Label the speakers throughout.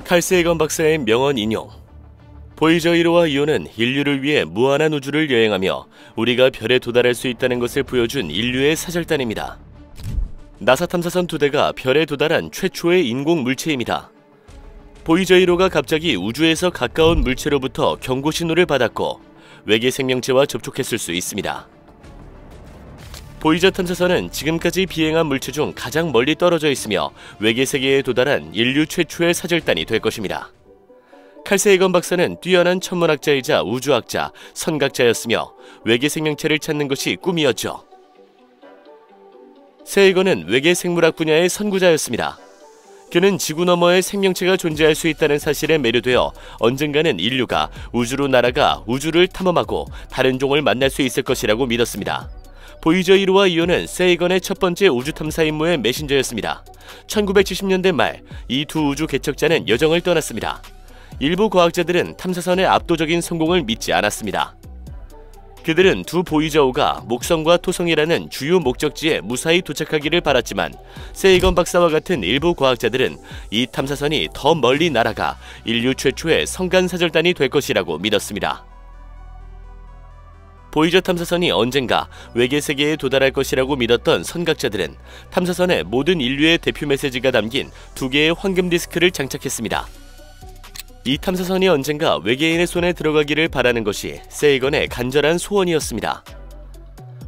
Speaker 1: 칼 세이건 박사의 명언 인용. 보이저 1호와 2호는 인류를 위해 무한한 우주를 여행하며 우리가 별에 도달할 수 있다는 것을 보여준 인류의 사절단입니다. 나사 탐사선 2대가 별에 도달한 최초의 인공 물체입니다. 보이저 1호가 갑자기 우주에서 가까운 물체로부터 경고 신호를 받았고 외계 생명체와 접촉했을 수 있습니다. 보이저 탐사선은 지금까지 비행한 물체 중 가장 멀리 떨어져 있으며 외계 세계에 도달한 인류 최초의 사절단이 될 것입니다. 칼 세이건 박사는 뛰어난 천문학자이자 우주학자, 선각자였으며 외계 생명체를 찾는 것이 꿈이었죠. 세이건은 외계 생물학 분야의 선구자였습니다. 그는 지구 너머에 생명체가 존재할 수 있다는 사실에 매료되어 언젠가는 인류가 우주로 날아가 우주를 탐험하고 다른 종을 만날 수 있을 것이라고 믿었습니다. 보이저 1호와 2호는 세이건의 첫 번째 우주 탐사 임무의 메신저였습니다. 1970년대 말 이 두 우주 개척자는 여정을 떠났습니다. 일부 과학자들은 탐사선의 압도적인 성공을 믿지 않았습니다. 그들은 두 보이저 5가 목성과 토성이라는 주요 목적지에 무사히 도착하기를 바랐지만 세이건 박사와 같은 일부 과학자들은 이 탐사선이 더 멀리 날아가 인류 최초의 성간사절단이 될 것이라고 믿었습니다. 보이저 탐사선이 언젠가 외계 세계에 도달할 것이라고 믿었던 선각자들은 탐사선에 모든 인류의 대표 메시지가 담긴 2개의 황금 디스크를 장착했습니다. 이 탐사선이 언젠가 외계인의 손에 들어가기를 바라는 것이 세이건의 간절한 소원이었습니다.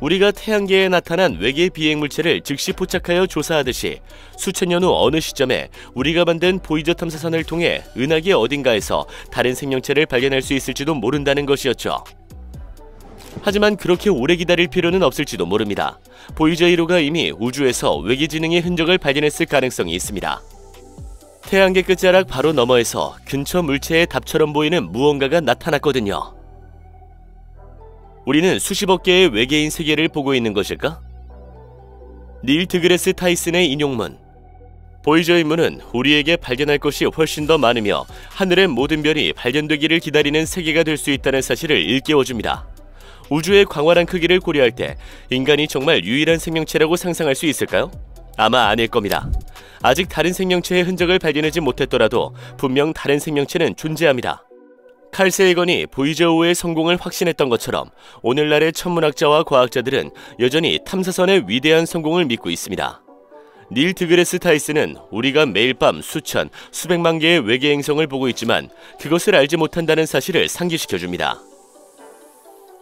Speaker 1: 우리가 태양계에 나타난 외계 비행 물체를 즉시 포착하여 조사하듯이 수천 년 후 어느 시점에 우리가 만든 보이저 탐사선을 통해 은하계 어딘가에서 다른 생명체를 발견할 수 있을지도 모른다는 것이었죠. 하지만 그렇게 오래 기다릴 필요는 없을지도 모릅니다. 보이저 1호가 이미 우주에서 외계 지능의 흔적을 발견했을 가능성이 있습니다. 태양계 끝자락 바로 너머에서 근처 물체의 답처럼 보이는 무언가가 나타났거든요. 우리는 수십억 개의 외계인 세계를 보고 있는 것일까? 닐 드그레스 타이슨의 인용문. 보이저 임무는 우리에게 발견할 것이 훨씬 더 많으며 하늘의 모든 별이 발견되기를 기다리는 세계가 될 수 있다는 사실을 일깨워줍니다. 우주의 광활한 크기를 고려할 때 인간이 정말 유일한 생명체라고 상상할 수 있을까요? 아마 아닐 겁니다. 아직 다른 생명체의 흔적을 발견하지 못했더라도 분명 다른 생명체는 존재합니다. 칼 세이건이 보이저 5의 성공을 확신했던 것처럼 오늘날의 천문학자와 과학자들은 여전히 탐사선의 위대한 성공을 믿고 있습니다. 닐 드그레스 타이슨은 우리가 매일 밤 수천, 수백만 개의 외계 행성을 보고 있지만 그것을 알지 못한다는 사실을 상기시켜줍니다.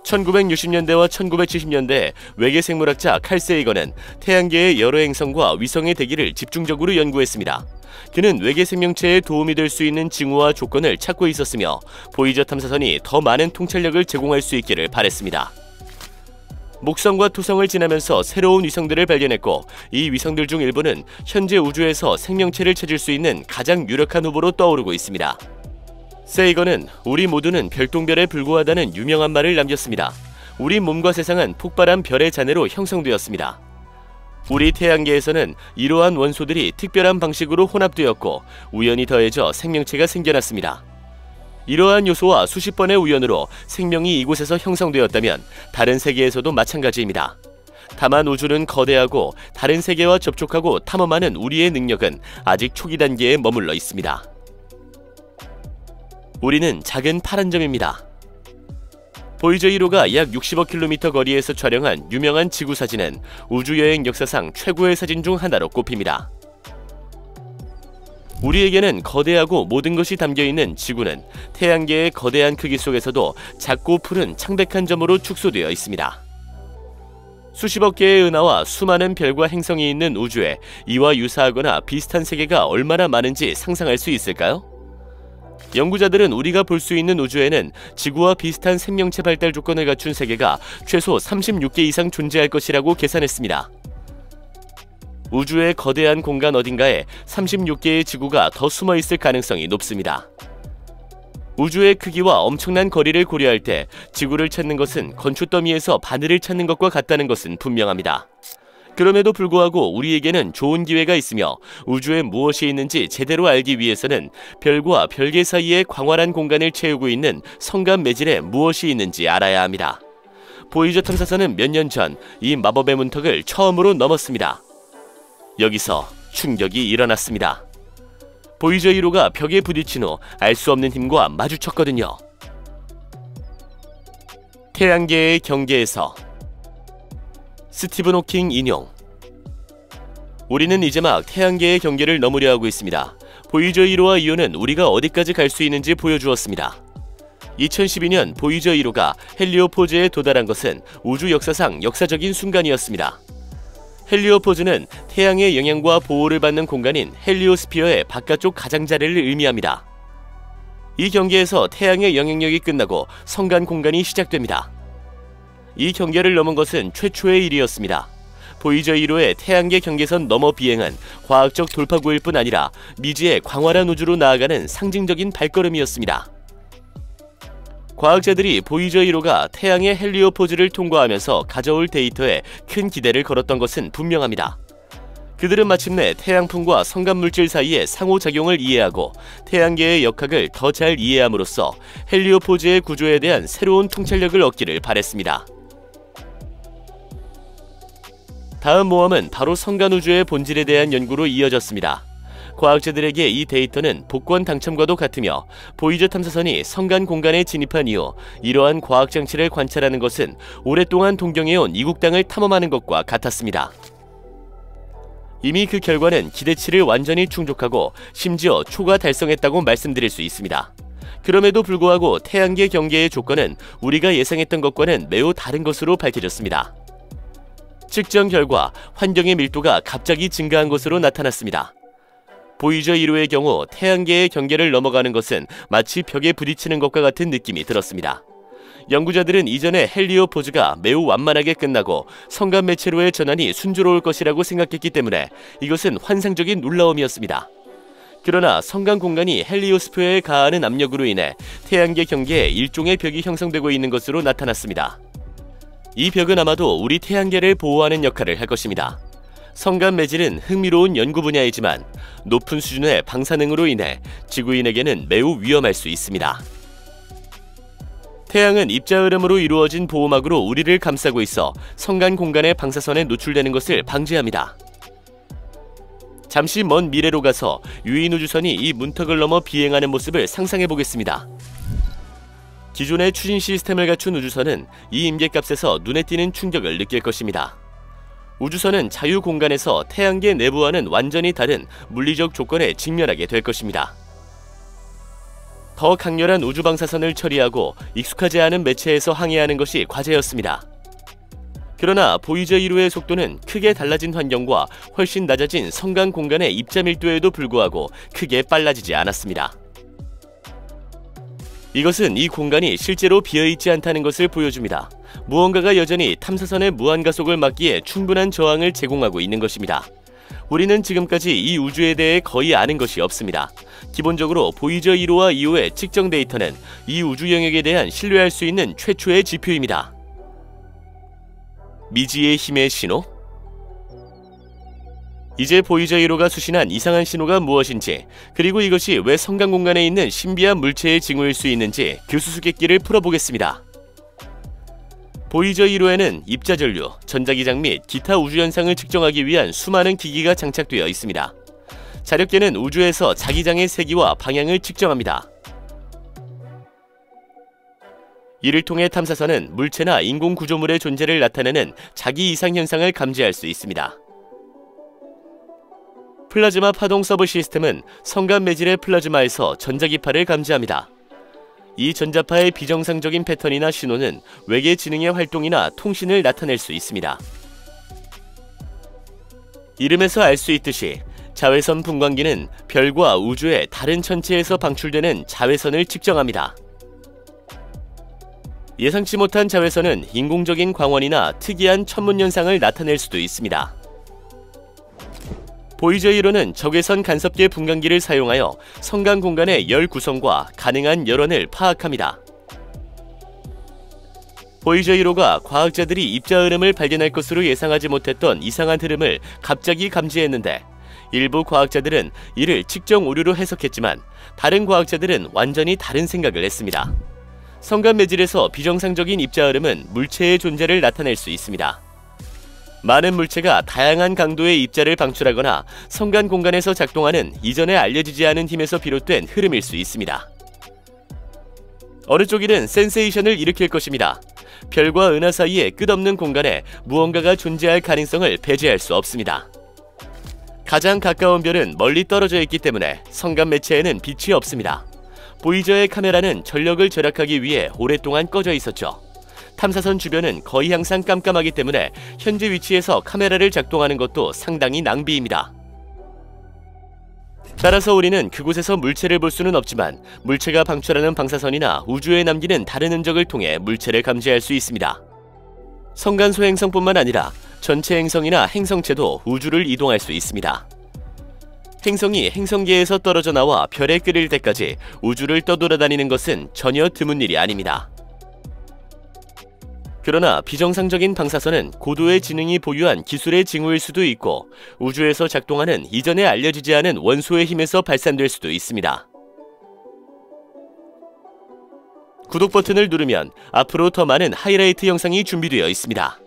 Speaker 1: 1960년대와 1970년대 외계 생물학자 칼 세이건은 태양계의 여러 행성과 위성의 대기를 집중적으로 연구했습니다. 그는 외계 생명체에 도움이 될 수 있는 징후와 조건을 찾고 있었으며 보이저 탐사선이 더 많은 통찰력을 제공할 수 있기를 바랬습니다. 목성과 토성을 지나면서 새로운 위성들을 발견했고 이 위성들 중 일부는 현재 우주에서 생명체를 찾을 수 있는 가장 유력한 후보로 떠오르고 있습니다. 세이건은 우리 모두는 별똥별에 불과하다는 유명한 말을 남겼습니다. 우리 몸과 세상은 폭발한 별의 잔해로 형성되었습니다. 우리 태양계에서는 이러한 원소들이 특별한 방식으로 혼합되었고 우연히 더해져 생명체가 생겨났습니다. 이러한 요소와 수십 번의 우연으로 생명이 이곳에서 형성되었다면 다른 세계에서도 마찬가지입니다. 다만 우주는 거대하고 다른 세계와 접촉하고 탐험하는 우리의 능력은 아직 초기 단계에 머물러 있습니다. 우리는 작은 파란 점입니다. 보이저 1호가 약 60억 킬로미터 거리에서 촬영한 유명한 지구 사진은 우주여행 역사상 최고의 사진 중 하나로 꼽힙니다. 우리에게는 거대하고 모든 것이 담겨있는 지구는 태양계의 거대한 크기 속에서도 작고 푸른 창백한 점으로 축소되어 있습니다. 수십억 개의 은하와 수많은 별과 행성이 있는 우주에 이와 유사하거나 비슷한 세계가 얼마나 많은지 상상할 수 있을까요? 연구자들은 우리가 볼 수 있는 우주에는 지구와 비슷한 생명체 발달 조건을 갖춘 세계가 최소 36개 이상 존재할 것이라고 계산했습니다. 우주의 거대한 공간 어딘가에 36개의 지구가 더 숨어 있을 가능성이 높습니다. 우주의 크기와 엄청난 거리를 고려할 때 지구를 찾는 것은 건초더미에서 바늘을 찾는 것과 같다는 것은 분명합니다. 그럼에도 불구하고 우리에게는 좋은 기회가 있으며 우주에 무엇이 있는지 제대로 알기 위해서는 별과 별개 사이의 광활한 공간을 채우고 있는 성간 매질에 무엇이 있는지 알아야 합니다. 보이저 탐사선은 몇 년 전 이 마법의 문턱을 처음으로 넘었습니다. 여기서 충격이 일어났습니다. 보이저 1호가 벽에 부딪힌 후 알 수 없는 힘과 마주쳤거든요. 태양계의 경계에서. 스티븐 호킹 인용. 우리는 이제 막 태양계의 경계를 넘으려 하고 있습니다. 보이저 1호와 2호는 우리가 어디까지 갈 수 있는지 보여주었습니다. 2012년 보이저 1호가 헬리오포즈에 도달한 것은 우주 역사상 역사적인 순간이었습니다. 헬리오포즈는 태양의 영향과 보호를 받는 공간인 헬리오스피어의 바깥쪽 가장자리를 의미합니다. 이 경계에서 태양의 영향력이 끝나고 성간 공간이 시작됩니다. 이 경계를 넘은 것은 최초의 일이었습니다. 보이저 1호의 태양계 경계선 넘어 비행은 과학적 돌파구일 뿐 아니라 미지의 광활한 우주로 나아가는 상징적인 발걸음이었습니다. 과학자들이 보이저 1호가 태양의 헬리오포즈를 통과하면서 가져올 데이터에 큰 기대를 걸었던 것은 분명합니다. 그들은 마침내 태양풍과 성간물질 사이의 상호작용을 이해하고 태양계의 역학을 더 잘 이해함으로써 헬리오포즈의 구조에 대한 새로운 통찰력을 얻기를 바랬습니다. 다음 모험은 바로 성간우주의 본질에 대한 연구로 이어졌습니다. 과학자들에게 이 데이터는 복권 당첨과도 같으며 보이저 탐사선이 성간 공간에 진입한 이후 이러한 과학장치를 관찰하는 것은 오랫동안 동경해온 이국 땅을 탐험하는 것과 같았습니다. 이미 그 결과는 기대치를 완전히 충족하고 심지어 초과 달성했다고 말씀드릴 수 있습니다. 그럼에도 불구하고 태양계 경계의 조건은 우리가 예상했던 것과는 매우 다른 것으로 밝혀졌습니다. 측정 결과 환경의 밀도가 갑자기 증가한 것으로 나타났습니다. 보이저 1호의 경우 태양계의 경계를 넘어가는 것은 마치 벽에 부딪히는 것과 같은 느낌이 들었습니다. 연구자들은 이전에 헬리오포즈가 매우 완만하게 끝나고 성간 매체로의 전환이 순조로울 것이라고 생각했기 때문에 이것은 환상적인 놀라움이었습니다. 그러나 성간 공간이 헬리오스피어에 가하는 압력으로 인해 태양계 경계에 일종의 벽이 형성되고 있는 것으로 나타났습니다. 이 벽은 아마도 우리 태양계를 보호하는 역할을 할 것입니다. 성간 매질은 흥미로운 연구 분야이지만 높은 수준의 방사능으로 인해 지구인에게는 매우 위험할 수 있습니다. 태양은 입자흐름으로 이루어진 보호막으로 우리를 감싸고 있어 성간 공간의 방사선에 노출되는 것을 방지합니다. 잠시 먼 미래로 가서 유인 우주선이 이 문턱을 넘어 비행하는 모습을 상상해 보겠습니다. 기존의 추진 시스템을 갖춘 우주선은 이 임계값에서 눈에 띄는 충격을 느낄 것입니다. 우주선은 자유 공간에서 태양계 내부와는 완전히 다른 물리적 조건에 직면하게 될 것입니다. 더 강렬한 우주 방사선을 처리하고 익숙하지 않은 매체에서 항해하는 것이 과제였습니다. 그러나 보이저 1호의 속도는 크게 달라진 환경과 훨씬 낮아진 성간 공간의 입자 밀도에도 불구하고 크게 빨라지지 않았습니다. 이것은 이 공간이 실제로 비어있지 않다는 것을 보여줍니다. 무언가가 여전히 탐사선의 무한가속을 막기에 충분한 저항을 제공하고 있는 것입니다. 우리는 지금까지 이 우주에 대해 거의 아는 것이 없습니다. 기본적으로 보이저 1호와 2호의 측정 데이터는 이 우주 영역에 대한 신뢰할 수 있는 최초의 지표입니다. 미지의 힘의 신호? 이제 보이저 1호가 수신한 이상한 신호가 무엇인지, 그리고 이것이 왜 성간 공간에 있는 신비한 물체의 징후일 수 있는지 그 수수께끼를 풀어보겠습니다. 보이저 1호에는 입자전류, 전자기장 및 기타 우주현상을 측정하기 위한 수많은 기기가 장착되어 있습니다. 자력계는 우주에서 자기장의 세기와 방향을 측정합니다. 이를 통해 탐사선은 물체나 인공 구조물의 존재를 나타내는 자기 이상 현상을 감지할 수 있습니다. 플라즈마 파동 서브 시스템은 성간 매질의 플라즈마에서 전자기파를 감지합니다. 이 전자파의 비정상적인 패턴이나 신호는 외계 지능의 활동이나 통신을 나타낼 수 있습니다. 이름에서 알 수 있듯이 자외선 분광기는 별과 우주의 다른 천체에서 방출되는 자외선을 측정합니다. 예상치 못한 자외선은 인공적인 광원이나 특이한 천문현상을 나타낼 수도 있습니다. 보이저 1호는 적외선 간섭계 분광기를 사용하여 성간 공간의 열 구성과 가능한 열원을 파악합니다. 보이저 1호가 과학자들이 입자흐름을 발견할 것으로 예상하지 못했던 이상한 흐름을 갑자기 감지했는데, 일부 과학자들은 이를 측정 오류로 해석했지만 다른 과학자들은 완전히 다른 생각을 했습니다. 성간 매질에서 비정상적인 입자흐름은 물체의 존재를 나타낼 수 있습니다. 많은 물체가 다양한 강도의 입자를 방출하거나 성간 공간에서 작동하는 이전에 알려지지 않은 힘에서 비롯된 흐름일 수 있습니다. 어느 쪽이든 센세이션을 일으킬 것입니다. 별과 은하 사이의 끝없는 공간에 무언가가 존재할 가능성을 배제할 수 없습니다. 가장 가까운 별은 멀리 떨어져 있기 때문에 성간 매체에는 빛이 없습니다. 보이저의 카메라는 전력을 절약하기 위해 오랫동안 꺼져 있었죠. 탐사선 주변은 거의 항상 깜깜하기 때문에 현재 위치에서 카메라를 작동하는 것도 상당히 낭비입니다. 따라서 우리는 그곳에서 물체를 볼 수는 없지만 물체가 방출하는 방사선이나 우주에 남기는 다른 흔적을 통해 물체를 감지할 수 있습니다. 성간 소행성뿐만 아니라 전체 행성이나 행성체도 우주를 이동할 수 있습니다. 행성이 행성계에서 떨어져 나와 별에 끓일 때까지 우주를 떠돌아다니는 것은 전혀 드문 일이 아닙니다. 그러나 비정상적인 방사선은 고도의 지능이 보유한 기술의 징후일 수도 있고 우주에서 작동하는 이전에 알려지지 않은 원소의 힘에서 발산될 수도 있습니다. 구독 버튼을 누르면 앞으로 더 많은 하이라이트 영상이 준비되어 있습니다.